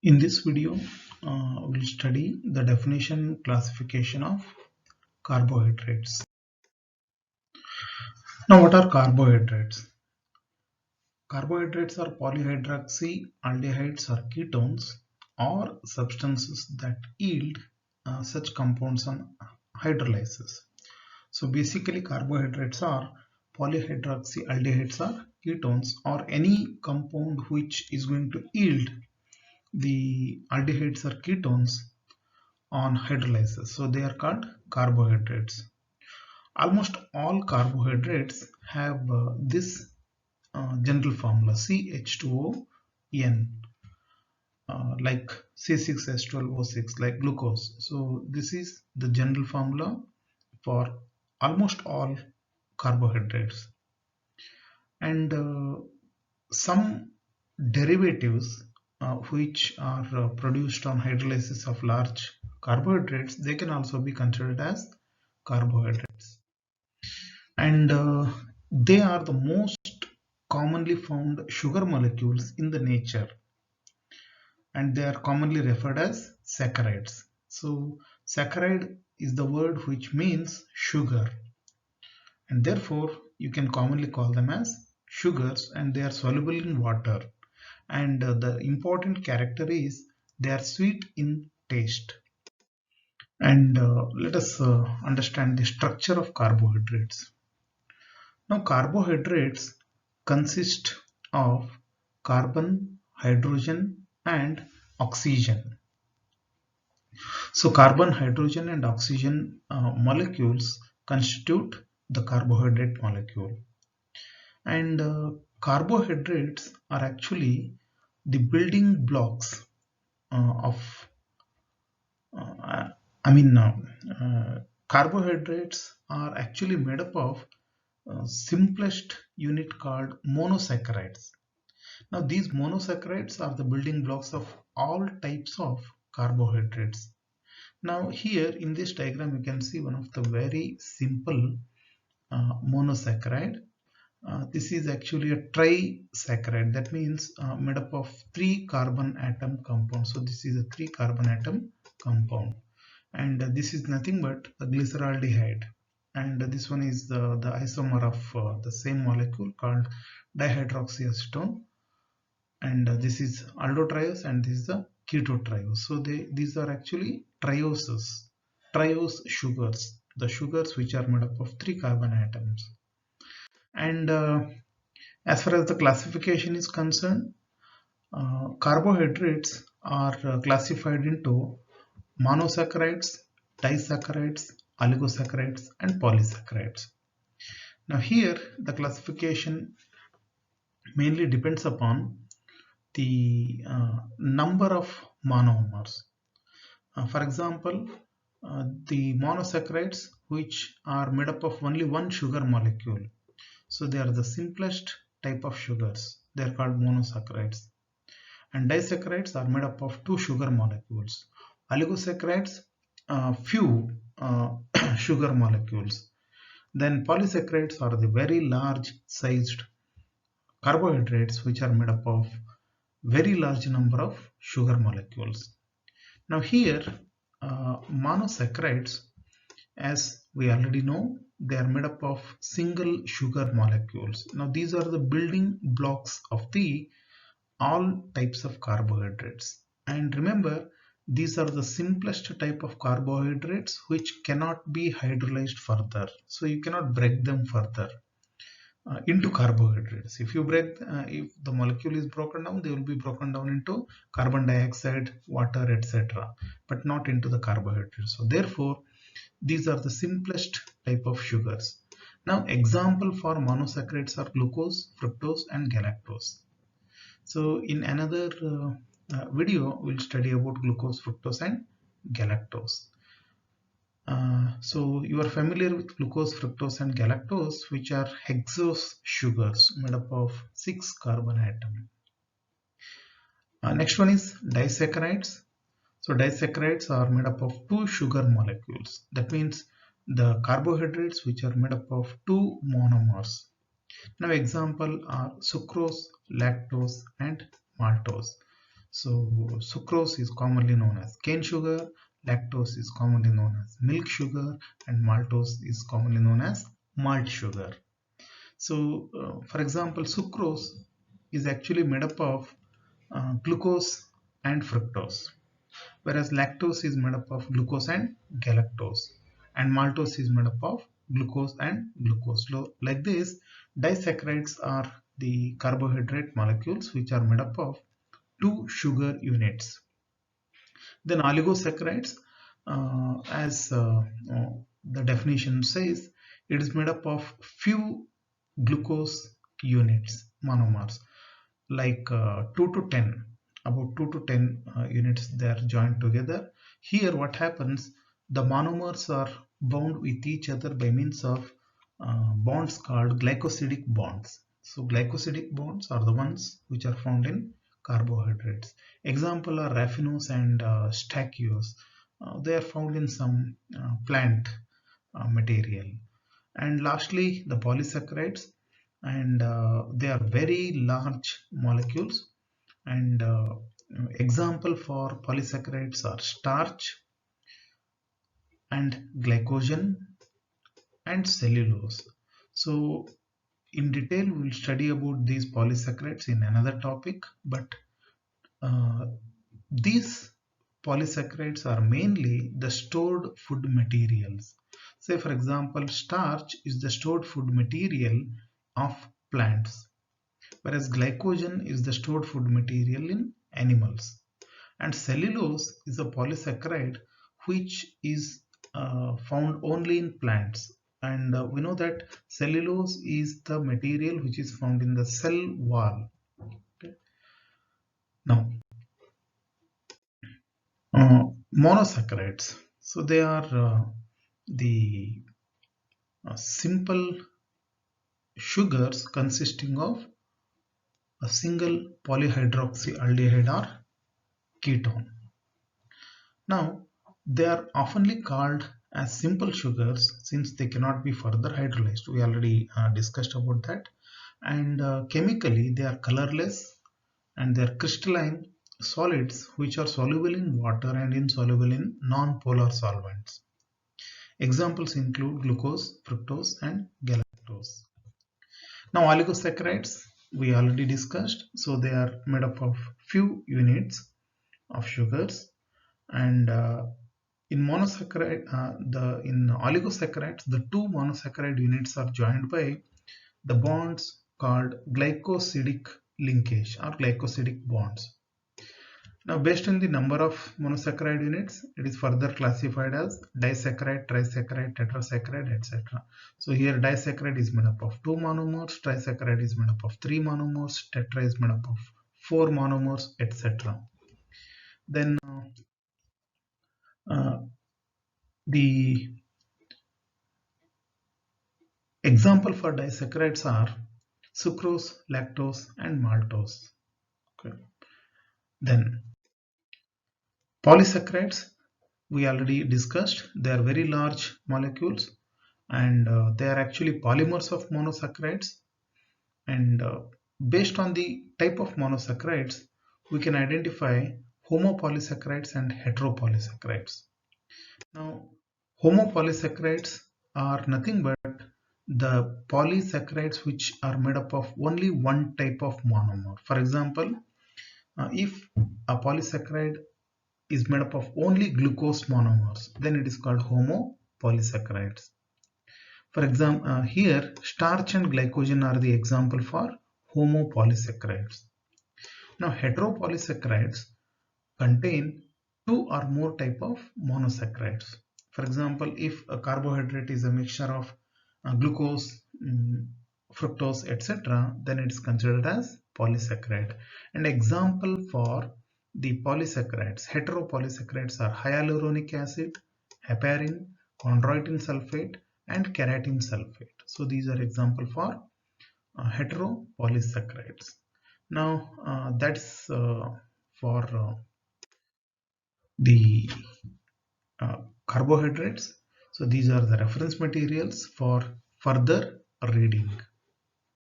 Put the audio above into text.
In this video, we'll study the definition and classification of carbohydrates. Now, what are carbohydrates? Carbohydrates are polyhydroxyaldehydes or ketones or substances that yield such compounds on hydrolysis. So basically, carbohydrates are polyhydroxyaldehydes or ketones or any compound which is going to yield the aldehydes or ketones on hydrolysis. So they are called carbohydrates. Almost all carbohydrates have this general formula CH2ON, like C6H12O6, like glucose. So this is the general formula for almost all carbohydrates. And some derivatives which are produced on hydrolysis of large carbohydrates, they can also be considered as carbohydrates. And they are the most commonly found sugar molecules in the nature, and they are commonly referred as saccharides. So saccharide is the word which means sugar, and therefore you can commonly call them as sugars, and they are soluble in water. And the important character is they are sweet in taste. And let us understand the structure of carbohydrates. Now, carbohydrates consist of carbon, hydrogen, and oxygen. So carbon, hydrogen, and oxygen molecules constitute the carbohydrate molecule. And carbohydrates are actually the building blocks of carbohydrates are actually made up of simplest unit called monosaccharides. Now these monosaccharides are the building blocks of all types of carbohydrates. Now here in this diagram you can see one of the very simple monosaccharide. This is actually a trisaccharide, that means made up of 3 carbon atom compound. So this is a 3 carbon atom compound, and this is nothing but the glyceraldehyde, and this one is the isomer of the same molecule called dihydroxyacetone, and this is aldotriose, and this is the ketotriose. So these are actually triose sugars, the sugars which are made up of 3 carbon atoms. And as far as the classification is concerned, carbohydrates are classified into monosaccharides, disaccharides, oligosaccharides, and polysaccharides. Now here the classification mainly depends upon the number of monomers. For example, the monosaccharides which are made up of only one sugar molecule, so they are the simplest type of sugars, they are called monosaccharides. And disaccharides are made up of 2 sugar molecules. Oligosaccharides, few sugar molecules. Then polysaccharides are the very large sized carbohydrates which are made up of very large number of sugar molecules. Now here monosaccharides, as we already know, they are made up of single sugar molecules. Now these are the building blocks of the all types of carbohydrates. And remember, these are the simplest type of carbohydrates which cannot be hydrolyzed further. So you cannot break them further into carbohydrates. If you break, if the molecule is broken down, they will be broken down into carbon dioxide, water, etc., but not into the carbohydrates. So therefore, these are the simplest type of sugars. Now, example for monosaccharides are glucose, fructose, and galactose. So in another video, we'll study about glucose, fructose, and galactose. So you are familiar with glucose, fructose, and galactose, which are hexose sugars made up of 6 carbon atoms. Next one is disaccharides. So disaccharides are made up of 2 sugar molecules. That means the carbohydrates which are made up of 2 monomers. Now example are sucrose, lactose, and maltose. So sucrose is commonly known as cane sugar, lactose is commonly known as milk sugar, and maltose is commonly known as malt sugar. So for example, sucrose is actually made up of glucose and fructose, whereas lactose is made up of glucose and galactose, and maltose is made up of glucose and glucose. So like this, disaccharides are the carbohydrate molecules which are made up of two sugar units. Then oligosaccharides, as the definition says, it is made up of few glucose units, monomers, like 2 to 10, about 2 to 10 units, they are joined together. Here what happens, the monomers are bound with each other by means of bonds called glycosidic bonds. So glycosidic bonds are the ones which are found in carbohydrates. Example are raffinose and stachyose. They are found in some plant material. And lastly, the polysaccharides, and they are very large molecules, and example for polysaccharides are starch and glycogen and cellulose. So in detail we will study about these polysaccharides in another topic, but uh, these polysaccharides are mainly the stored food materials. Say for example, starch is the stored food material of plants, whereas glycogen is the stored food material in animals, and cellulose is a polysaccharide which is found only in plants. And we know that cellulose is the material which is found in the cell wall. Okay. Now monosaccharides, so they are the simple sugars consisting of a single polyhydroxyaldehyde or ketone. Now, they are oftenly called as simple sugars since they cannot be further hydrolyzed. We already discussed about that. And chemically, they are colorless and they are crystalline solids which are soluble in water and insoluble in non-polar solvents. Examples include glucose, fructose, and galactose. Now, oligosaccharides we already discussed. So they are made up of few units of sugars, and in monosaccharide, in oligosaccharides, the two monosaccharide units are joined by the bonds called glycosidic linkage or glycosidic bonds. Now, based on the number of monosaccharide units, it is further classified as disaccharide, trisaccharide, tetrasaccharide, etc. So here disaccharide is made up of 2 monomers, trisaccharide is made up of 3 monomers, tetra is made up of 4 monomers, etc. Then uh, the example for disaccharides are sucrose, lactose, and maltose. Okay. Then polysaccharides we already discussed. They are very large molecules, and they are actually polymers of monosaccharides. And based on the type of monosaccharides, we can identify homopolysaccharides and heteropolysaccharides. Now, homopolysaccharides are nothing but the polysaccharides which are made up of only one type of monomer. For example, if a polysaccharide is made up of only glucose monomers, then it is called homopolysaccharides. For example, here starch and glycogen are the example for homopolysaccharides. Now, heteropolysaccharides contain two or more type of monosaccharides. For example, if a carbohydrate is a mixture of glucose, fructose, etc., then it is considered as polysaccharide. An example for the polysaccharides, heteropolysaccharides, are hyaluronic acid, heparin, chondroitin sulfate, and keratin sulfate. So these are example for heteropolysaccharides. Now that's for the carbohydrates. So these are the reference materials for further reading.